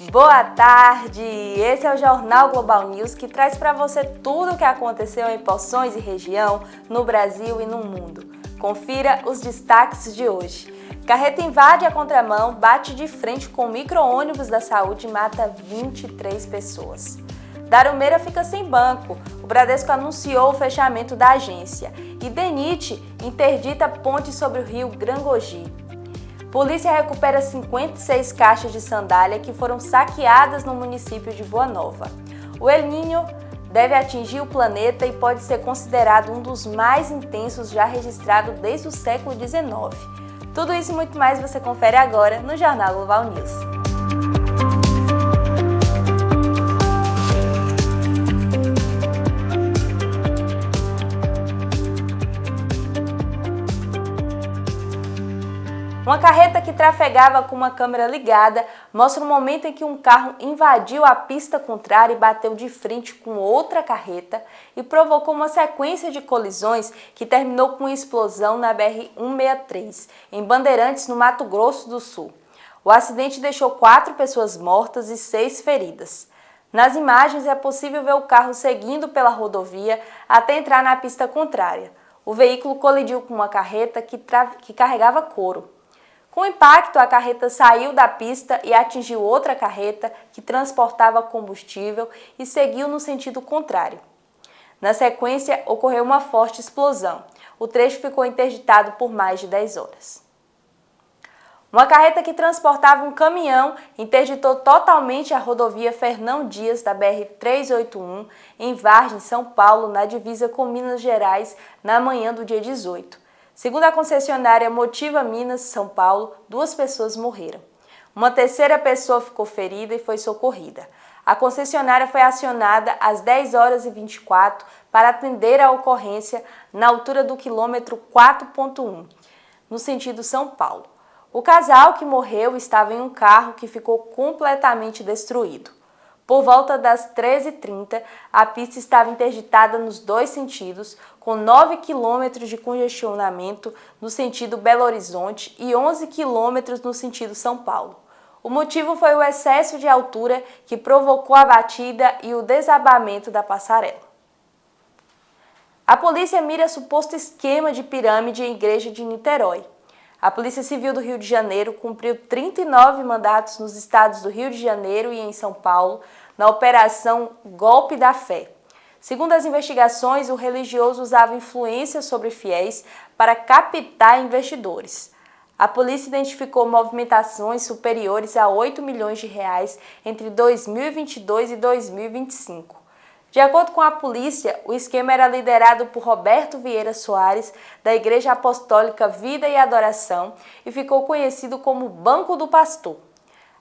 Boa tarde! Esse é o Jornal Global News que traz para você tudo o que aconteceu em Poções e região, no Brasil e no mundo. Confira os destaques de hoje. Carreta invade a contramão, bate de frente com micro-ônibus da saúde e mata 23 pessoas. Darumeira fica sem banco. O Bradesco anunciou o fechamento da agência. E DENIT interdita ponte sobre o rio Grangogi. Polícia recupera 56 caixas de sandália que foram saqueadas no município de Boa Nova. O El Niño deve atingir o planeta e pode ser considerado um dos mais intensos já registrado desde o século XIX. Tudo isso e muito mais você confere agora no Jornal Global News. Uma carreta que trafegava com uma câmera ligada mostra o momento em que um carro invadiu a pista contrária e bateu de frente com outra carreta e provocou uma sequência de colisões que terminou com uma explosão na BR-163, em Bandeirantes, no Mato Grosso do Sul. O acidente deixou 4 pessoas mortas e 6 feridas. Nas imagens é possível ver o carro seguindo pela rodovia até entrar na pista contrária. O veículo colidiu com uma carreta que carregava couro. Com o impacto, a carreta saiu da pista e atingiu outra carreta que transportava combustível e seguiu no sentido contrário. Na sequência, ocorreu uma forte explosão. O trecho ficou interditado por mais de 10 horas. Uma carreta que transportava um caminhão interditou totalmente a rodovia Fernão Dias da BR-381 em Vargem, São Paulo, na divisa com Minas Gerais, na manhã do dia 18. Segundo a concessionária Motiva Minas, São Paulo, 2 pessoas morreram. Uma terceira pessoa ficou ferida e foi socorrida. A concessionária foi acionada às 10h24 para atender a ocorrência na altura do quilômetro 4.1, no sentido São Paulo. O casal que morreu estava em um carro que ficou completamente destruído. Por volta das 13h30, a pista estava interditada nos 2 sentidos, com 9 quilômetros de congestionamento no sentido Belo Horizonte e 11 quilômetros no sentido São Paulo. O motivo foi o excesso de altura que provocou a batida e o desabamento da passarela. A polícia mira suposto esquema de pirâmide em igreja de Niterói. A Polícia Civil do Rio de Janeiro cumpriu 39 mandatos nos estados do Rio de Janeiro e em São Paulo na Operação Golpe da Fé. Segundo as investigações, o religioso usava influência sobre fiéis para captar investidores. A polícia identificou movimentações superiores a 8 milhões de reais entre 2022 e 2025. De acordo com a polícia, o esquema era liderado por Roberto Vieira Soares, da Igreja Apostólica Vida e Adoração, e ficou conhecido como Banco do Pastor.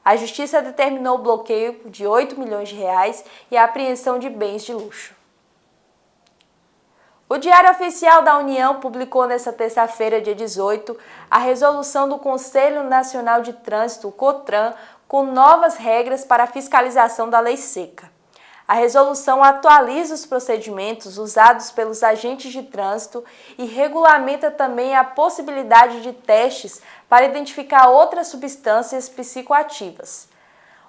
A Justiça determinou o bloqueio de 8 milhões de reais e a apreensão de bens de luxo. O Diário Oficial da União publicou nesta terça-feira, dia 18, a resolução do Conselho Nacional de Trânsito, o CONTRAN, com novas regras para a fiscalização da lei seca. A resolução atualiza os procedimentos usados pelos agentes de trânsito e regulamenta também a possibilidade de testes para identificar outras substâncias psicoativas.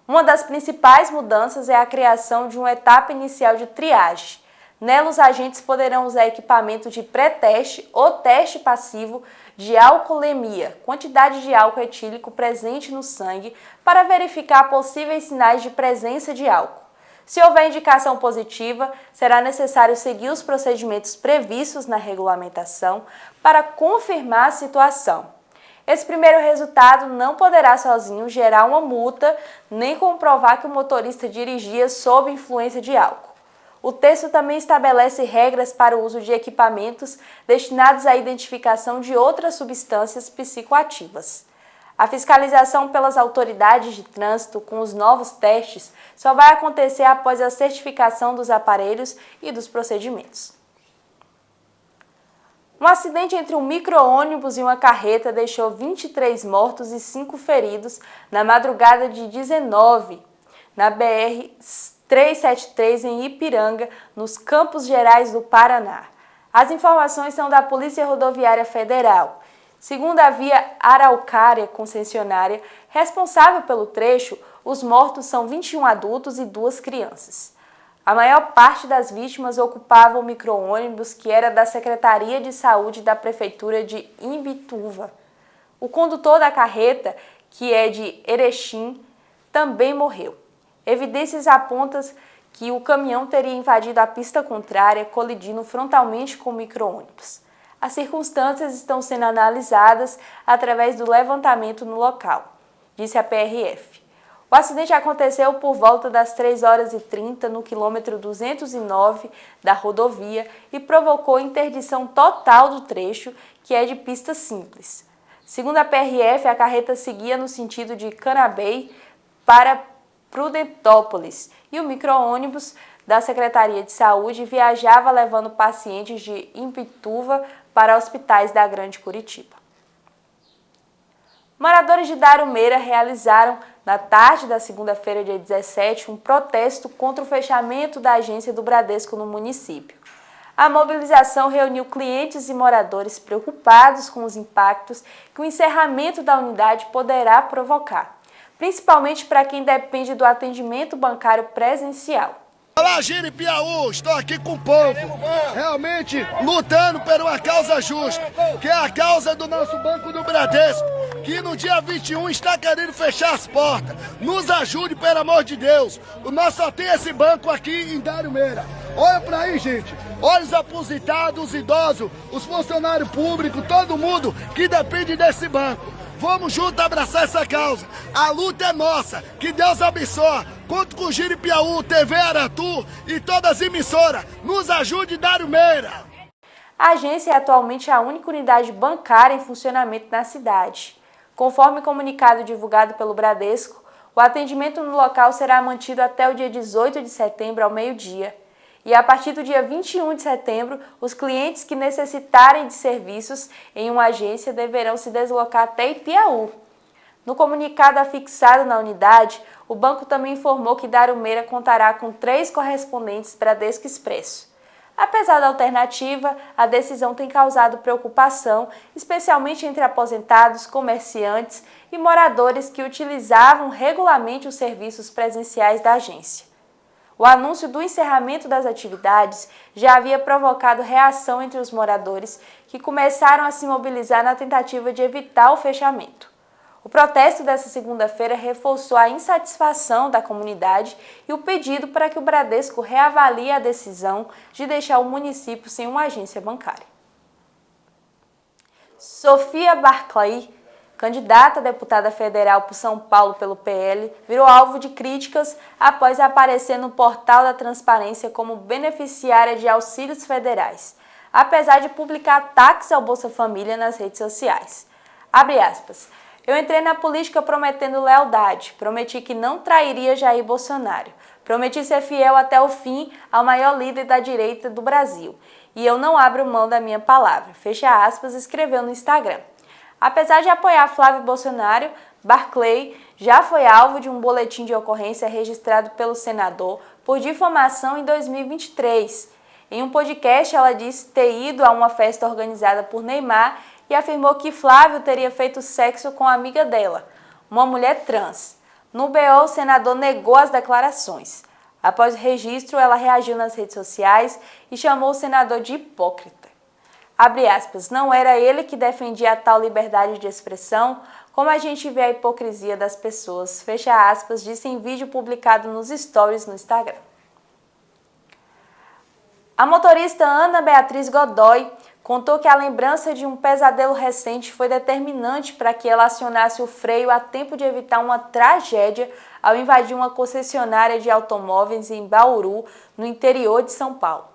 Uma das principais mudanças é a criação de uma etapa inicial de triagem. Nela, os agentes poderão usar equipamento de pré-teste ou teste passivo de alcoolemia, quantidade de álcool etílico presente no sangue, para verificar possíveis sinais de presença de álcool. Se houver indicação positiva, será necessário seguir os procedimentos previstos na regulamentação para confirmar a situação. Esse primeiro resultado não poderá sozinho gerar uma multa, nem comprovar que o motorista dirigia sob influência de álcool. O texto também estabelece regras para o uso de equipamentos destinados à identificação de outras substâncias psicoativas. A fiscalização pelas autoridades de trânsito com os novos testes só vai acontecer após a certificação dos aparelhos e dos procedimentos. Um acidente entre um micro-ônibus e uma carreta deixou 23 mortos e 5 feridos na madrugada de 19, na BR-373 em Ipiranga, nos Campos Gerais do Paraná. As informações são da Polícia Rodoviária Federal. Segundo a Via Araucária concessionária responsável pelo trecho, Os mortos são 21 adultos e 2 crianças. A maior parte das vítimas ocupava o micro-ônibus que era da Secretaria de Saúde da Prefeitura de Imbituva. O condutor da carreta, que é de Erechim, também morreu. Evidências apontam que o caminhão teria invadido a pista contrária, colidindo frontalmente com o micro-ônibus. As circunstâncias estão sendo analisadas através do levantamento no local, disse a PRF. O acidente aconteceu por volta das 3h30 no quilômetro 209 da rodovia e provocou interdição total do trecho, que é de pista simples. Segundo a PRF, a carreta seguia no sentido de Canabei para Prudentópolis e o micro-ônibus da Secretaria de Saúde viajava levando pacientes de Imbituva para hospitais da Grande Curitiba. Moradores de Darumeira realizaram, na tarde da segunda-feira, dia 17, um protesto contra o fechamento da agência do Bradesco no município. A mobilização reuniu clientes e moradores preocupados com os impactos que o encerramento da unidade poderá provocar, principalmente para quem depende do atendimento bancário presencial. Olá, Jeripiaú, estou aqui com o povo, realmente lutando por uma causa justa, que é a causa do nosso Banco do Bradesco, que no dia 21 está querendo fechar as portas. Nos ajude, pelo amor de Deus. Nós só tem esse banco aqui em Darumeira. Olha pra aí, gente. Olha os aposentados, os idosos, os funcionários públicos, todo mundo que depende desse banco. Vamos juntos abraçar essa causa. A luta é nossa. Que Deus abençoe. Conto com o Jeripiaú, TV Aratu e todas as emissoras. Nos ajude, Darumeira. A agência é atualmente a única unidade bancária em funcionamento na cidade. Conforme comunicado divulgado pelo Bradesco, o atendimento no local será mantido até o dia 18 de setembro ao meio-dia. E a partir do dia 21 de setembro, os clientes que necessitarem de serviços em uma agência deverão se deslocar até Ipiaú. No comunicado afixado na unidade, o banco também informou que Darumeira contará com 3 correspondentes Bradesco Expresso. Apesar da alternativa, a decisão tem causado preocupação, especialmente entre aposentados, comerciantes e moradores que utilizavam regularmente os serviços presenciais da agência. O anúncio do encerramento das atividades já havia provocado reação entre os moradores, que começaram a se mobilizar na tentativa de evitar o fechamento. O protesto dessa segunda-feira reforçou a insatisfação da comunidade e o pedido para que o Bradesco reavalie a decisão de deixar o município sem uma agência bancária. Sofia Barclay, candidata a deputada federal por São Paulo pelo PL, virou alvo de críticas após aparecer no portal da Transparência como beneficiária de auxílios federais, apesar de publicar ataques ao Bolsa Família nas redes sociais. Abre aspas. Eu entrei na política prometendo lealdade, prometi que não trairia Jair Bolsonaro, prometi ser fiel até o fim ao maior líder da direita do Brasil, e eu não abro mão da minha palavra, fecha aspas, escreveu no Instagram. Apesar de apoiar Flávio Bolsonaro, Barclay já foi alvo de um boletim de ocorrência registrado pelo senador por difamação em 2023. Em um podcast, ela disse ter ido a uma festa organizada por Neymar e afirmou que Flávio teria feito sexo com a amiga dela, uma mulher trans. No BO, o senador negou as declarações. Após o registro, ela reagiu nas redes sociais e chamou o senador de hipócrita. Abre aspas, não era ele que defendia a tal liberdade de expressão, como a gente vê a hipocrisia das pessoas, fecha aspas, disse em vídeo publicado nos stories no Instagram. A motorista Ana Beatriz Godoy contou que a lembrança de um pesadelo recente foi determinante para que ela acionasse o freio a tempo de evitar uma tragédia ao invadir uma concessionária de automóveis em Bauru, no interior de São Paulo.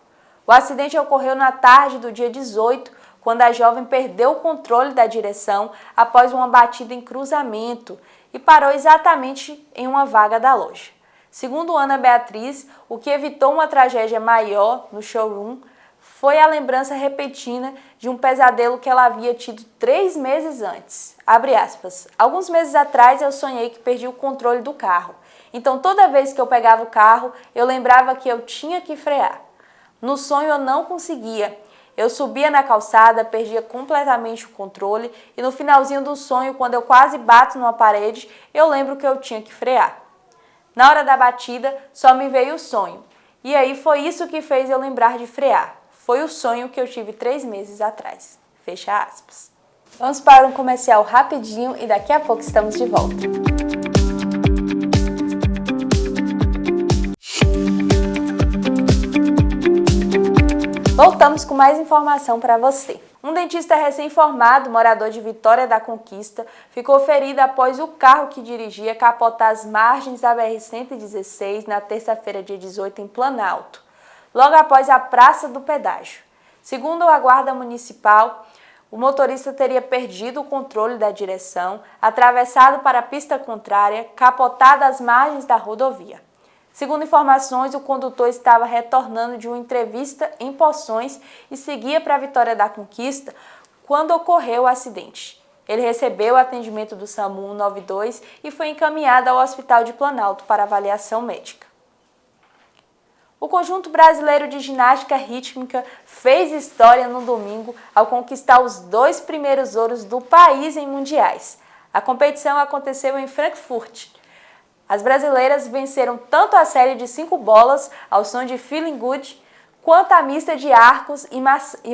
O acidente ocorreu na tarde do dia 18, quando a jovem perdeu o controle da direção após uma batida em cruzamento e parou exatamente em uma vaga da loja. Segundo Ana Beatriz, o que evitou uma tragédia maior no showroom foi a lembrança repentina de um pesadelo que ela havia tido 3 meses antes. Abre aspas. Alguns meses atrás eu sonhei que perdi o controle do carro. Então toda vez que eu pegava o carro, eu lembrava que eu tinha que frear. No sonho eu não conseguia. Eu subia na calçada, perdia completamente o controle e no finalzinho do sonho, quando eu quase bato numa parede, eu lembro que eu tinha que frear. Na hora da batida, só me veio o sonho. E aí foi isso que fez eu lembrar de frear. Foi o sonho que eu tive 3 meses atrás. Fecha aspas. Vamos para um comercial rapidinho e daqui a pouco estamos de volta. Voltamos com mais informação para você. Um dentista recém-formado, morador de Vitória da Conquista, ficou ferido após o carro que dirigia capotar as margens da BR-116 na terça-feira, dia 18, em Planalto, logo após a Praça do Pedágio. Segundo a Guarda Municipal, o motorista teria perdido o controle da direção, atravessado para a pista contrária, capotado as margens da rodovia. Segundo informações, o condutor estava retornando de uma entrevista em Poções e seguia para a Vitória da Conquista quando ocorreu o acidente. Ele recebeu o atendimento do SAMU 192 e foi encaminhado ao Hospital de Planalto para avaliação médica. O Conjunto Brasileiro de Ginástica Rítmica fez história no domingo ao conquistar os 2 primeiros ouros do país em mundiais. A competição aconteceu em Frankfurt. As brasileiras venceram tanto a série de 5 bolas, ao som de Feeling Good, quanto a mista de arcos e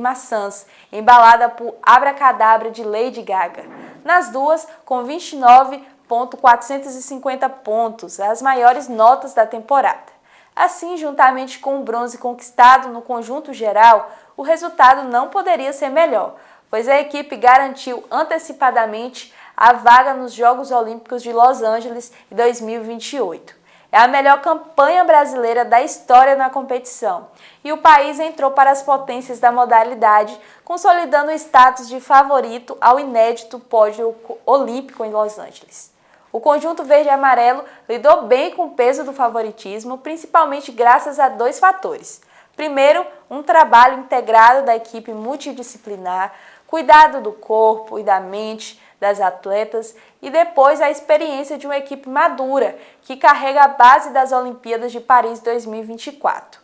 maçãs, embalada por Abracadabra de Lady Gaga. Nas duas, com 29.450 pontos, as maiores notas da temporada. Assim, juntamente com o bronze conquistado no conjunto geral, o resultado não poderia ser melhor, pois a equipe garantiu antecipadamente a vaga nos Jogos Olímpicos de Los Angeles em 2028. É a melhor campanha brasileira da história na competição e o país entrou para as potências da modalidade, consolidando o status de favorito ao inédito pódio olímpico em Los Angeles. O conjunto verde e amarelo lidou bem com o peso do favoritismo, principalmente graças a 2 fatores. Primeiro, um trabalho integrado da equipe multidisciplinar, cuidado do corpo e da mente das atletas e depois a experiência de uma equipe madura que carrega a base das Olimpíadas de Paris 2024.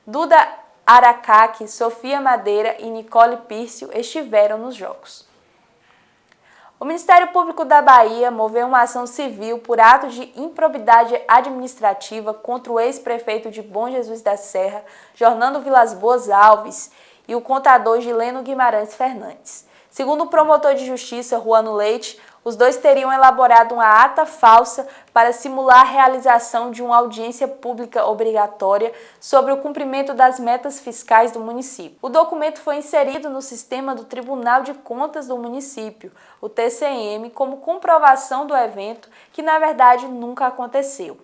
Duda Aracaki, Sofia Madeira e Nicole Pírcio estiveram nos Jogos. O Ministério Público da Bahia moveu uma ação civil por ato de improbidade administrativa contra o ex-prefeito de Bom Jesus da Serra, Jornando Vilas Boas Alves, e o contador Gileno Guimarães Fernandes. Segundo o promotor de justiça, Ruano Leite, os dois teriam elaborado uma ata falsa para simular a realização de uma audiência pública obrigatória sobre o cumprimento das metas fiscais do município. O documento foi inserido no sistema do Tribunal de Contas do município, o TCM, como comprovação do evento, que na verdade nunca aconteceu.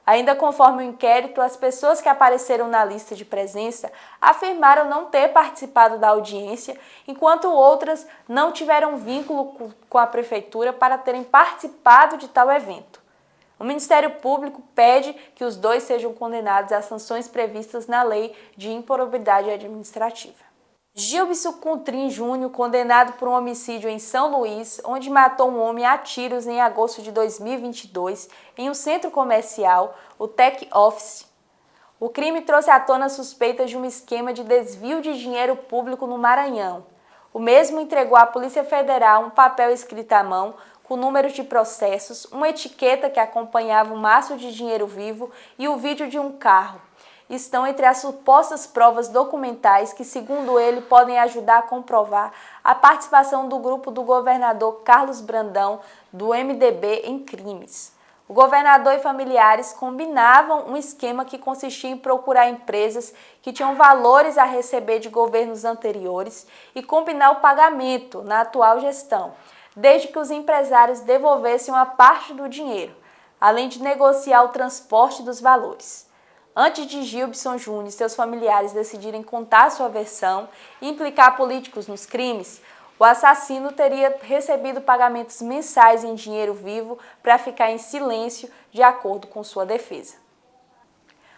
Ainda conforme o inquérito, as pessoas que apareceram na lista de presença afirmaram não ter participado da audiência, enquanto outras não tiveram vínculo com a prefeitura para terem participado de tal evento. O Ministério Público pede que os dois sejam condenados às sanções previstas na Lei de Improbidade Administrativa. Gilbson Contrim Júnior, condenado por um homicídio em São Luís, onde matou um homem a tiros em agosto de 2022, em um centro comercial, o Tech Office. O crime trouxe à tona suspeitas de um esquema de desvio de dinheiro público no Maranhão. O mesmo entregou à Polícia Federal um papel escrito à mão, com números de processos, uma etiqueta que acompanhava um maço de dinheiro vivo e o vídeo de um carro. Estão entre as supostas provas documentais que, segundo ele, podem ajudar a comprovar a participação do grupo do governador Carlos Brandão, do MDB, em crimes. O governador e familiares combinavam um esquema que consistia em procurar empresas que tinham valores a receber de governos anteriores e combinar o pagamento na atual gestão, desde que os empresários devolvessem uma parte do dinheiro, além de negociar o transporte dos valores. Antes de Gilbson Júnior e seus familiares decidirem contar sua versão e implicar políticos nos crimes, o assassino teria recebido pagamentos mensais em dinheiro vivo para ficar em silêncio, de acordo com sua defesa.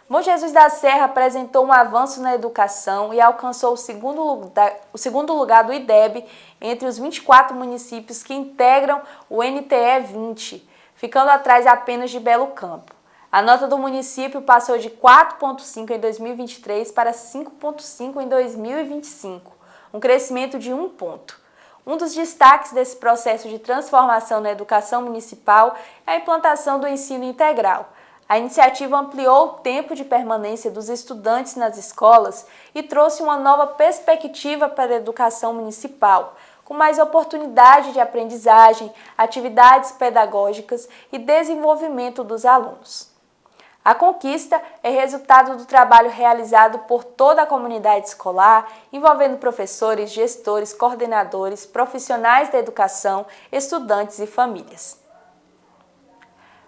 Bom Jesus da Serra apresentou um avanço na educação e alcançou o segundo lugar do IDEB entre os 24 municípios que integram o NTE 20, ficando atrás apenas de Belo Campo. A nota do município passou de 4,5 em 2023 para 5,5 em 2025, um crescimento de 1 ponto. Um dos destaques desse processo de transformação na educação municipal é a implantação do ensino integral. A iniciativa ampliou o tempo de permanência dos estudantes nas escolas e trouxe uma nova perspectiva para a educação municipal, com mais oportunidade de aprendizagem, atividades pedagógicas e desenvolvimento dos alunos. A conquista é resultado do trabalho realizado por toda a comunidade escolar, envolvendo professores, gestores, coordenadores, profissionais da educação, estudantes e famílias.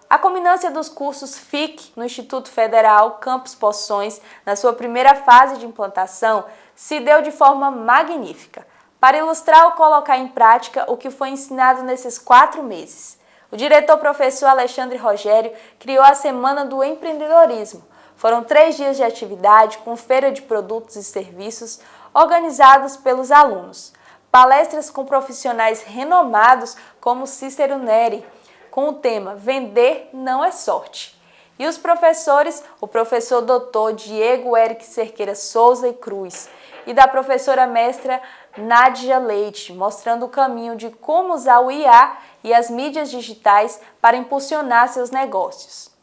A culminância dos cursos FIC no Instituto Federal Campus Poções, na sua primeira fase de implantação, se deu de forma magnífica, para ilustrar ou colocar em prática o que foi ensinado nesses 4 meses. O diretor-professor Alexandre Rogério criou a Semana do Empreendedorismo. Foram 3 dias de atividade com feira de produtos e serviços organizados pelos alunos. Palestras com profissionais renomados como Cícero Neri, com o tema Vender não é sorte. E os professores, o professor doutor Diego Eric Cerqueira Souza e Cruz e da professora mestra Nádia Leite, mostrando o caminho de como usar o IA e as mídias digitais para impulsionar seus negócios.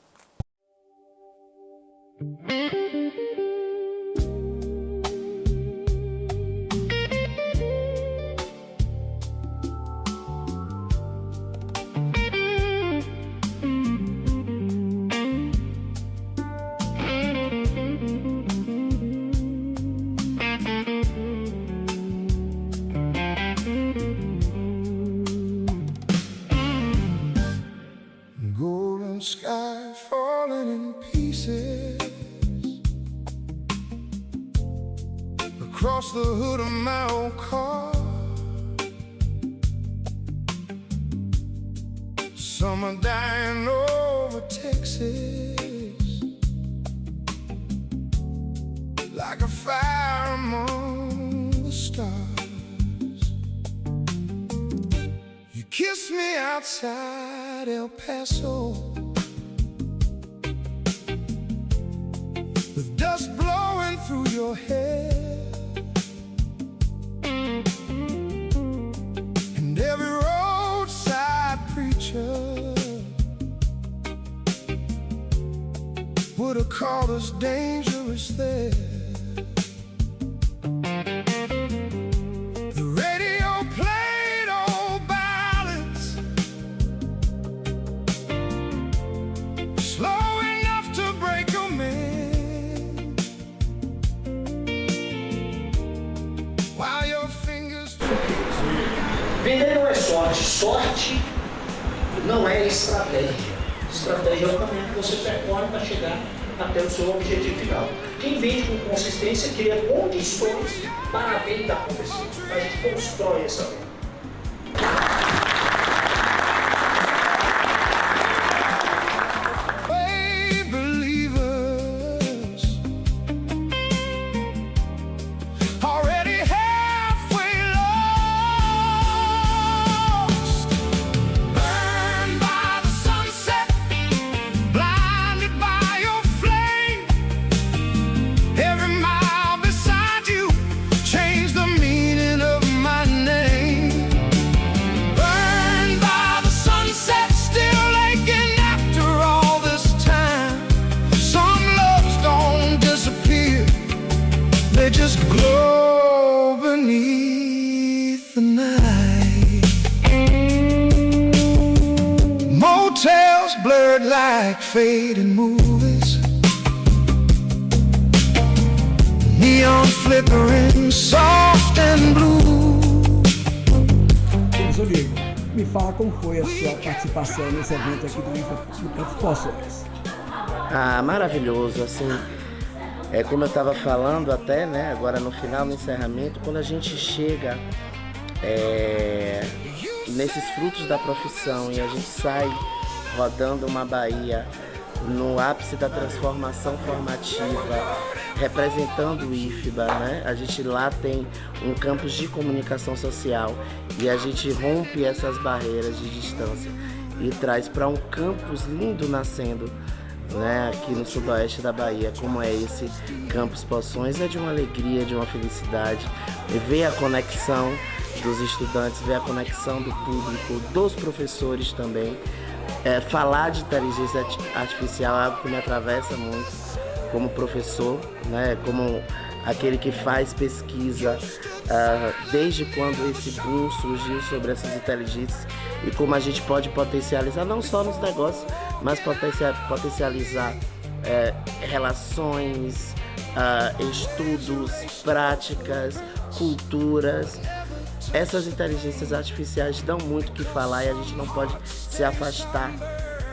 Sky falling in pieces across the hood of my old car. Summer dying over Texas like a fire among the stars. You kissed me outside El Paso, with dust blowing through your hair, and every roadside preacher would have called us dangerous there. The radio played old ballads, slow enough to break a man, while your fingers Vender não é sorte, sorte não é estratégia. Estratégia é o caminho que você percorre para chegar até o seu objetivo final. Quem vende com consistência cria condições para a venda acontecer. A gente constrói essa venda. Just glow beneath the night. Motels blurred like fading movies, neon flickering soft and blue. Professor Diego, me fala como foi a sua participação nesse evento aqui do Campus Poções. Maravilhoso, assim. Como eu estava falando até, né, agora no final, no encerramento, quando a gente chega nesses frutos da profissão e a gente sai rodando uma Bahia no ápice da transformação formativa, representando o IFBA, né? A gente lá tem um campus de comunicação social e a gente rompe essas barreiras de distância e traz para um campus lindo nascendo, né, aqui no sudoeste da Bahia, como é esse Campus Poções, é de uma alegria, de uma felicidade. E ver a conexão dos estudantes, ver a conexão do público, dos professores também, Falar de inteligência artificial é algo que me atravessa muito como professor, né? Como aquele que faz pesquisa desde quando esse boom surgiu sobre essas inteligências e como a gente pode potencializar, não só nos negócios, mas potencializar relações, estudos, práticas, culturas. Essas inteligências artificiais dão muito o que falar e a gente não pode se afastar,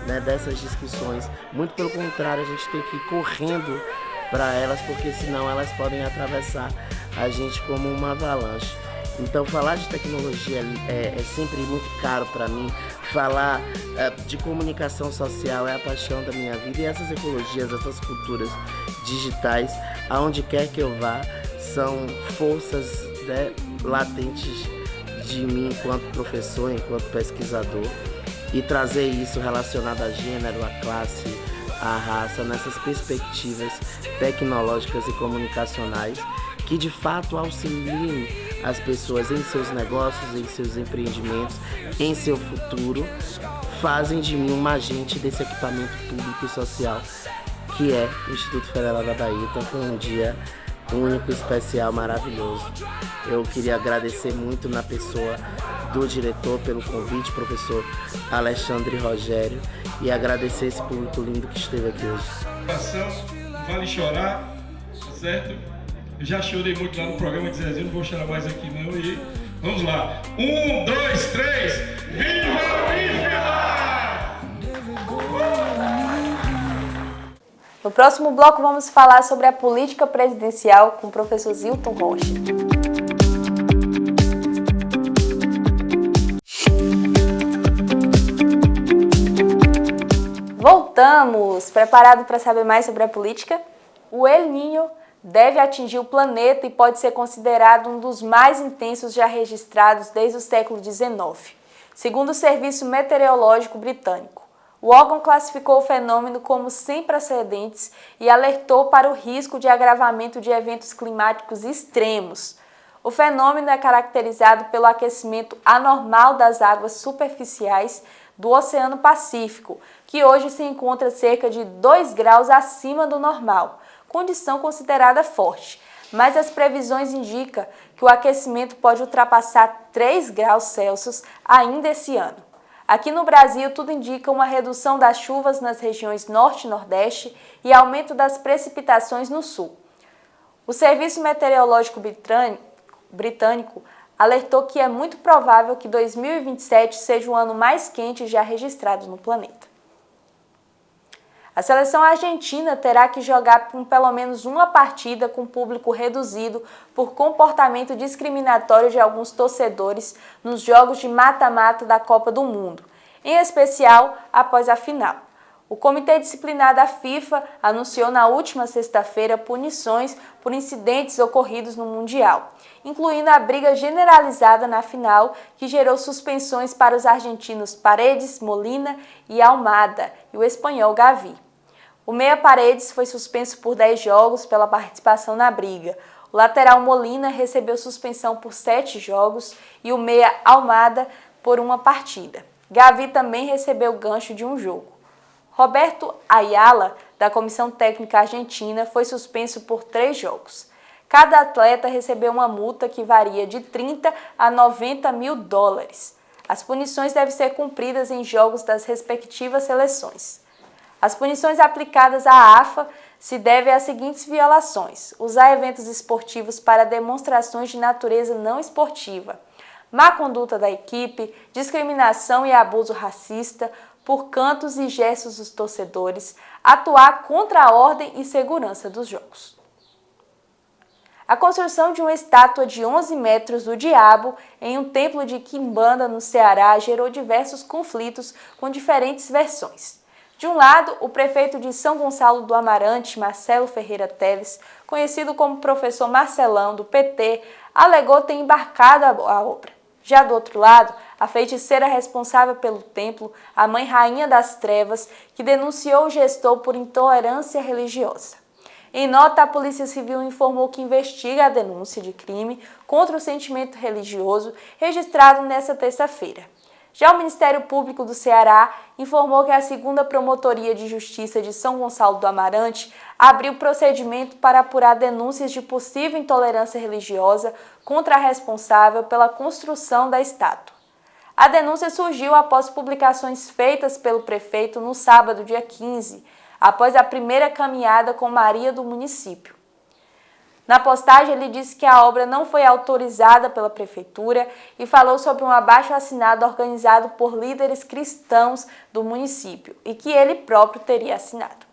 né, dessas discussões. Muito pelo contrário, a gente tem que ir correndo para elas, porque senão elas podem atravessar a gente como uma avalanche. Então falar de tecnologia é sempre muito caro para mim. Falar de comunicação social é a paixão da minha vida, e essas ecologias, essas culturas digitais, aonde quer que eu vá, são forças, né, latentes de mim enquanto professor, enquanto pesquisador, e trazer isso relacionado a gênero, a classe, a raça, nessas perspectivas tecnológicas e comunicacionais que de fato auxiliem as pessoas em seus negócios, em seus empreendimentos, em seu futuro, fazem de mim um agente desse equipamento público e social que é o Instituto Federal da Bahia. Então foi um dia único, especial, maravilhoso. Eu queria agradecer muito na pessoa do diretor pelo convite, professor Alexandre Rogério, e agradecer esse público lindo que esteve aqui hoje. Vale chorar, tá certo? Eu já chorei muito lá no programa de Zezinho, não vou chorar mais aqui não. E vamos lá. 1, 2, 3, viva o IFBA! No próximo bloco vamos falar sobre a política presidencial com o professor Zilton Rocha. Voltamos! Preparado para saber mais sobre a política? O El Niño deve atingir o planeta e pode ser considerado um dos mais intensos já registrados desde o século XIX, segundo o Serviço Meteorológico Britânico. O órgão classificou o fenômeno como sem precedentes e alertou para o risco de agravamento de eventos climáticos extremos. O fenômeno é caracterizado pelo aquecimento anormal das águas superficiais do Oceano Pacífico, que hoje se encontra cerca de 2 graus acima do normal, condição considerada forte, mas as previsões indicam que o aquecimento pode ultrapassar 3 graus Celsius ainda esse ano. Aqui no Brasil, tudo indica uma redução das chuvas nas regiões Norte e Nordeste e aumento das precipitações no Sul. O Serviço Meteorológico Britânico alertou que é muito provável que 2027 seja o ano mais quente já registrado no planeta. A seleção argentina terá que jogar por pelo menos uma partida com público reduzido por comportamento discriminatório de alguns torcedores nos jogos de mata-mata da Copa do Mundo, em especial após a final. O Comitê Disciplinar da FIFA anunciou na última sexta-feira punições por incidentes ocorridos no Mundial, incluindo a briga generalizada na final que gerou suspensões para os argentinos Paredes, Molina e Almada e o espanhol Gavi. O meia Paredes foi suspenso por 10 jogos pela participação na briga. O lateral Molina recebeu suspensão por 7 jogos e o meia Almada por 1 partida. Gavi também recebeu gancho de 1 jogo. Roberto Ayala, da Comissão Técnica Argentina, foi suspenso por 3 jogos. Cada atleta recebeu uma multa que varia de 30 a 90 mil dólares. As punições devem ser cumpridas em jogos das respectivas seleções. As punições aplicadas à AFA se devem às seguintes violações: usar eventos esportivos para demonstrações de natureza não esportiva, má conduta da equipe, discriminação e abuso racista, por cantos e gestos dos torcedores, atuar contra a ordem e segurança dos jogos. A construção de uma estátua de 11 metros do Diabo em um templo de Quimbanda, no Ceará, gerou diversos conflitos com diferentes versões. De um lado, o prefeito de São Gonçalo do Amarante, Marcelo Ferreira Teles, conhecido como professor Marcelão, do PT, alegou ter embarcado a obra. Já do outro lado, a feiticeira responsável pelo templo, a Mãe Rainha das Trevas, que denunciou o gestor por intolerância religiosa. Em nota, a Polícia Civil informou que investiga a denúncia de crime contra o sentimento religioso registrado nesta terça-feira. Já o Ministério Público do Ceará informou que a 2ª Promotoria de Justiça de São Gonçalo do Amarante abriu procedimento para apurar denúncias de possível intolerância religiosa contra a responsável pela construção da estátua. A denúncia surgiu após publicações feitas pelo prefeito no sábado, dia 15, após a primeira caminhada com Maria do município. Na postagem, ele disse que a obra não foi autorizada pela prefeitura e falou sobre um abaixo-assinado organizado por líderes cristãos do município e que ele próprio teria assinado.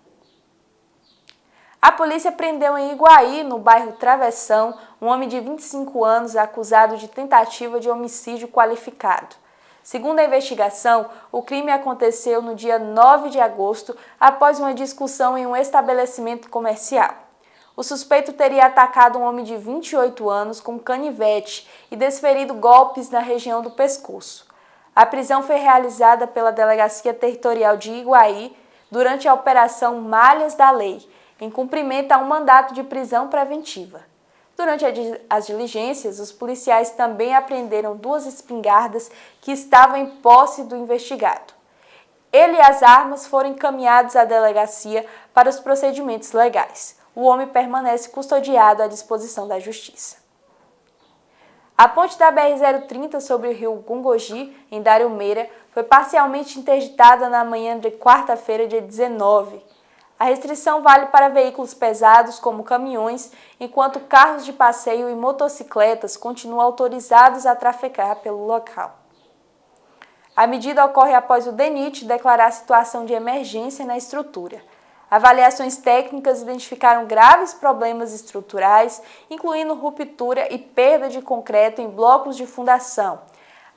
A polícia prendeu em Iguaí, no bairro Travessão, um homem de 25 anos acusado de tentativa de homicídio qualificado. Segundo a investigação, o crime aconteceu no dia 9 de agosto, após uma discussão em um estabelecimento comercial. O suspeito teria atacado um homem de 28 anos com canivete e desferido golpes na região do pescoço. A prisão foi realizada pela Delegacia Territorial de Iguaí durante a Operação Malhas da Lei, em cumprimento a um mandato de prisão preventiva. Durante as diligências, os policiais também apreenderam 2 espingardas que estavam em posse do investigado. Ele e as armas foram encaminhados à delegacia para os procedimentos legais. O homem permanece custodiado à disposição da Justiça. A ponte da BR-030 sobre o rio Gungogi, em Dariomeira, foi parcialmente interditada na manhã de quarta-feira, dia 19. A restrição vale para veículos pesados, como caminhões, enquanto carros de passeio e motocicletas continuam autorizados a trafegar pelo local. A medida ocorre após o DENIT declarar situação de emergência na estrutura. Avaliações técnicas identificaram graves problemas estruturais, incluindo ruptura e perda de concreto em blocos de fundação,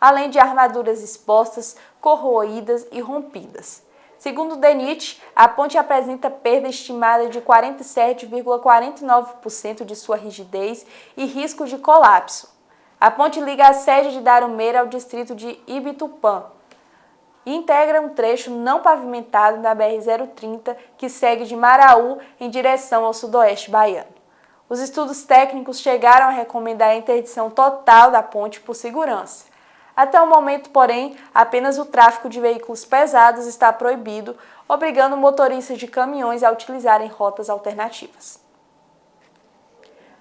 além de armaduras expostas, corroídas e rompidas. Segundo o DENIT, a ponte apresenta perda estimada de 47,49% de sua rigidez e risco de colapso. A ponte liga a sede de Dariomeira ao distrito de Ibitupã e integra um trecho não pavimentado da BR-030 que segue de Maraú em direção ao sudoeste baiano. Os estudos técnicos chegaram a recomendar a interdição total da ponte por segurança. Até o momento, porém, apenas o tráfego de veículos pesados está proibido, obrigando motoristas de caminhões a utilizarem rotas alternativas.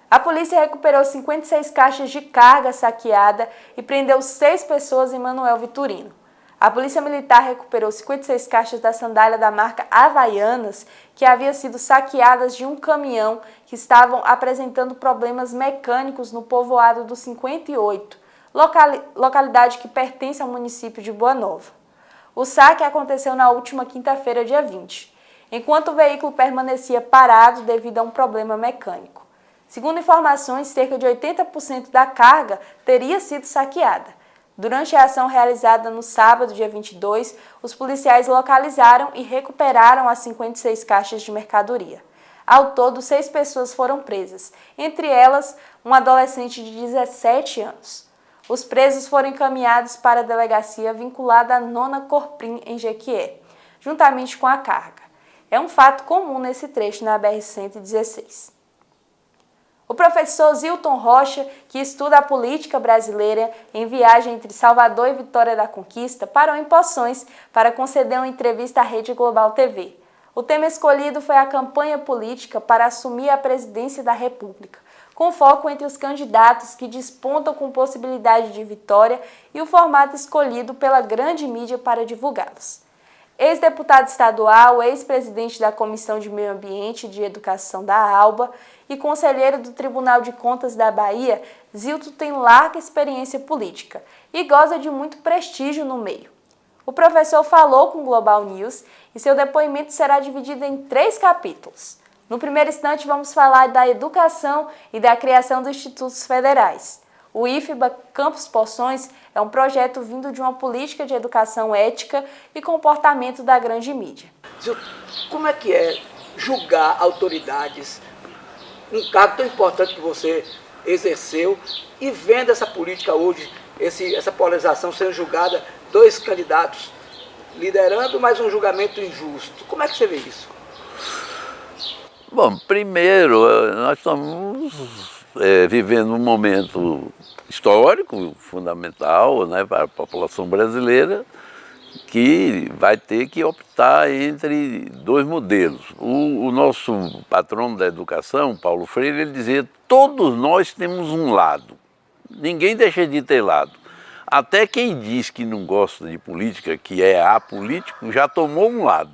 A polícia recuperou 56 caixas de carga saqueada e prendeu 6 pessoas em Manuel Vitorino. A Polícia Militar recuperou 56 caixas da sandália da marca Havaianas, que haviam sido saqueadas de um caminhão que estavam apresentando problemas mecânicos no povoado do 58, localidade que pertence ao município de Boa Nova. O saque aconteceu na última quinta-feira, dia 20, enquanto o veículo permanecia parado devido a um problema mecânico. Segundo informações, cerca de 80% da carga teria sido saqueada. Durante a ação realizada no sábado, dia 22, os policiais localizaram e recuperaram as 56 caixas de mercadoria. Ao todo, 6 pessoas foram presas, entre elas um adolescente de 17 anos. Os presos foram encaminhados para a delegacia vinculada à 9ª Corprim, em Jequié, juntamente com a carga. É um fato comum nesse trecho na BR-116. O professor Zilton Rocha, que estuda a política brasileira em viagem entre Salvador e Vitória da Conquista, parou em Poções para conceder uma entrevista à Rede Global TV. O tema escolhido foi a campanha política para assumir a presidência da República, com foco entre os candidatos que despontam com possibilidade de vitória e o formato escolhido pela grande mídia para divulgá-los. Ex-deputado estadual, ex-presidente da Comissão de Meio Ambiente e de Educação da ALBA e conselheiro do Tribunal de Contas da Bahia, Zilton tem larga experiência política e goza de muito prestígio no meio. O professor falou com o Global News e seu depoimento será dividido em 3 capítulos. No primeiro instante, vamos falar da educação e da criação dos institutos federais. O IFBA Campus Poções é um projeto vindo de uma política de educação ética e comportamento da grande mídia. Como é que é julgar autoridades, um cargo tão importante que você exerceu, e vendo essa política hoje, essa polarização sendo julgada, 2 candidatos liderando, mas um julgamento injusto? Como é que você vê isso? Bom, primeiro, nós somos vivendo um momento histórico, fundamental, né, para a população brasileira, que vai ter que optar entre dois modelos. O nosso patrono da educação, Paulo Freire, ele dizia: todos nós temos um lado, ninguém deixa de ter lado. Até quem diz que não gosta de política, que é apolítico, já tomou um lado.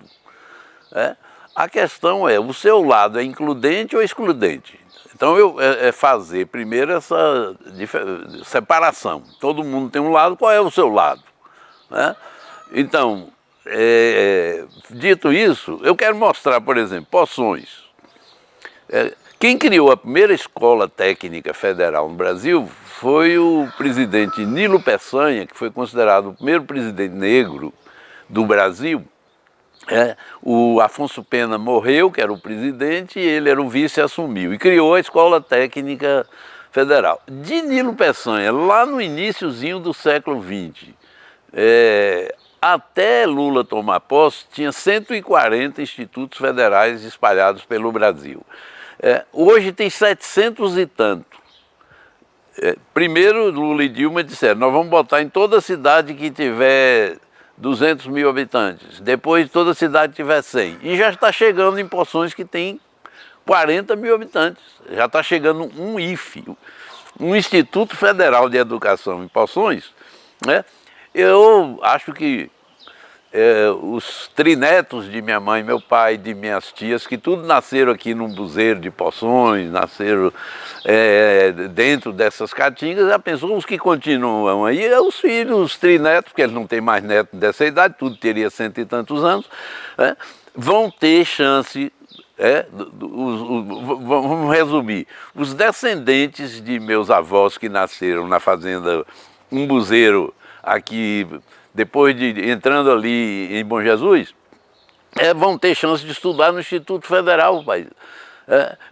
A questão é, o seu lado é includente ou excludente? Então é fazer primeiro essa separação. Todo mundo tem um lado, qual é o seu lado? Né? Então, dito isso, eu quero mostrar, por exemplo, Poções. Quem criou a primeira escola técnica federal no Brasil foi o presidente Nilo Peçanha, que foi considerado o primeiro presidente negro do Brasil. O Afonso Pena morreu, que era o presidente, e ele era o vice e assumiu, e criou a Escola Técnica Federal. De Nilo Peçanha, lá no iniciozinho do século XX, até Lula tomar posse, tinha 140 institutos federais espalhados pelo Brasil. Hoje tem 700 e tanto. Primeiro, Lula e Dilma disseram: nós vamos botar em toda cidade que tiver 200 mil habitantes, depois toda cidade tiver 100. E já está chegando em Poções que tem 40 mil habitantes. Já está chegando um IFE, um Instituto Federal de Educação em Poções. Né? Eu acho que os trinetos de minha mãe, meu pai, de minhas tias, que tudo nasceram aqui num buzeiro de Poções, nasceram dentro dessas caatingas, já pensou os que continuam aí, os filhos, os trinetos, porque eles não têm mais neto dessa idade, tudo teria 100 e tantos anos, vão ter chance. Vamos resumir, os descendentes de meus avós que nasceram na fazenda Umbuzeiro, aqui, depois de entrando ali em Bom Jesus, vão ter chance de estudar no Instituto Federal, pai.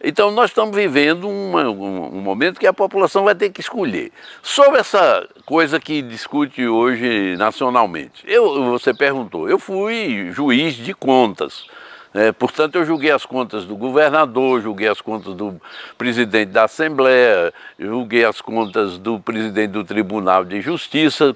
Então nós estamos vivendo um momento que a população vai ter que escolher. Sobre essa coisa que discute hoje nacionalmente, você perguntou, eu fui juiz de contas. Portanto, eu julguei as contas do governador, julguei as contas do presidente da Assembleia, julguei as contas do presidente do Tribunal de Justiça,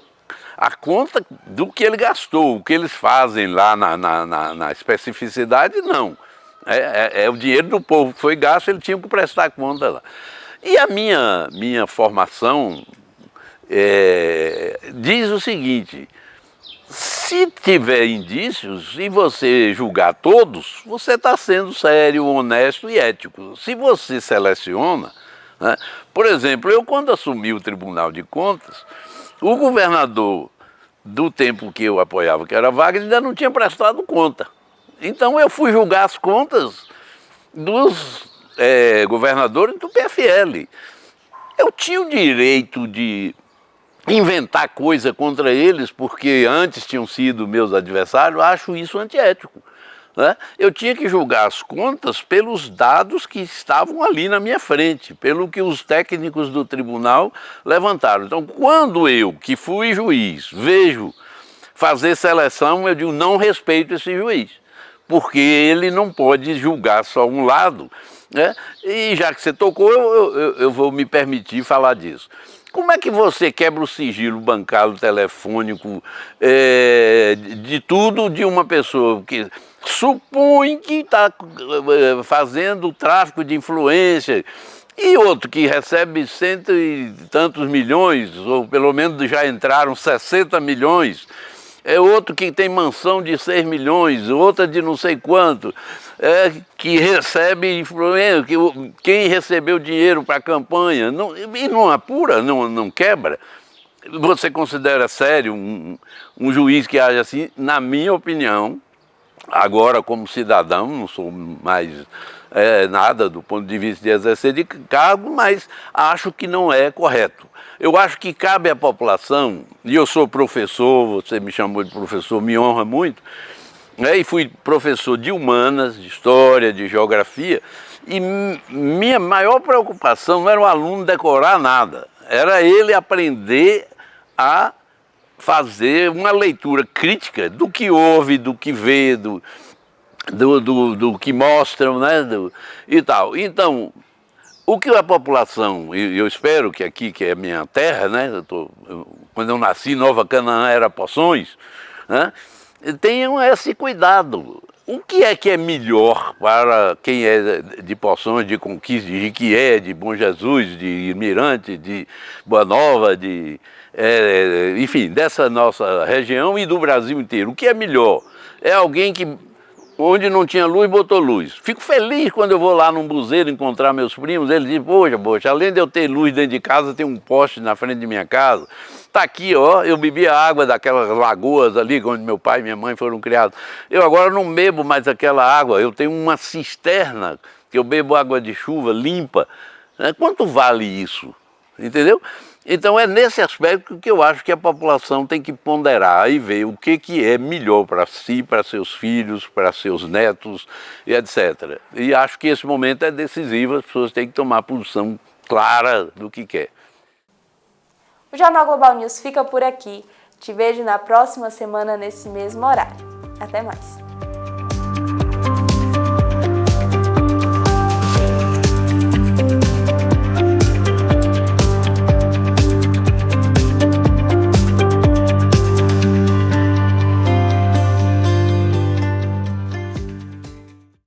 a conta do que ele gastou, o que eles fazem lá na especificidade, não. É o dinheiro do povo que foi gasto, ele tinha que prestar conta lá. E a minha formação diz o seguinte: se tiver indícios e você julgar todos, você está sendo sério, honesto e ético. Se você seleciona, né? Por exemplo, eu quando assumi o Tribunal de Contas, o governador do tempo que eu apoiava, que era Wagner, ainda não tinha prestado conta. Então eu fui julgar as contas dos governadores do PFL. Eu tinha o direito de inventar coisa contra eles, porque antes tinham sido meus adversários. Acho isso antiético. Né? Eu tinha que julgar as contas pelos dados que estavam ali na minha frente, pelo que os técnicos do tribunal levantaram. Então, quando eu, que fui juiz, vejo fazer seleção, eu digo: não respeito esse juiz, porque ele não pode julgar só um lado. Né? E já que você tocou, eu vou me permitir falar disso. Como é que você quebra o sigilo bancário, telefônico, de tudo de uma pessoa que supõe que está fazendo tráfico de influência, e outro que recebe 100 e tantos milhões, ou pelo menos já entraram 60 milhões, outro que tem mansão de 6 milhões, outra de não sei quanto, que recebe influência, quem recebeu dinheiro para a campanha, e não apura, não quebra. Você considera sério um juiz que age assim? Na minha opinião, agora como cidadão, não sou mais nada do ponto de vista de exercer de cargo, mas acho que não é correto. Eu acho que cabe à população, e eu sou professor, você me chamou de professor, me honra muito, e fui professor de humanas, de história, de geografia, e minha maior preocupação não era o aluno decorar nada, era ele aprender a fazer uma leitura crítica do que ouve, do que vê, do que mostram, né, e tal. Então, O que a população, e eu espero que aqui, que é a minha terra, né? Quando eu nasci, Nova Canaã era Poções, né? Tenham esse cuidado. O que é melhor para quem é de Poções, de Conquista, de Jiquié, de Bom Jesus, de Mirante, de Boa Nova, enfim, dessa nossa região e do Brasil inteiro? O que é melhor? É alguém que, onde não tinha luz, botou luz. Fico feliz quando eu vou lá num buzeiro encontrar meus primos, eles dizem, poxa, além de eu ter luz dentro de casa, tem um poste na frente de minha casa. Tá aqui, ó, eu bebi a água daquelas lagoas ali, onde meu pai e minha mãe foram criados. Eu agora não bebo mais aquela água, eu tenho uma cisterna, que eu bebo água de chuva limpa. Quanto vale isso? Entendeu? Então é nesse aspecto que eu acho que a população tem que ponderar e ver o que é melhor para si, para seus filhos, para seus netos e etc. E acho que esse momento é decisivo, as pessoas têm que tomar posição clara do que quer. O Jornal Global News fica por aqui. Te vejo na próxima semana nesse mesmo horário. Até mais.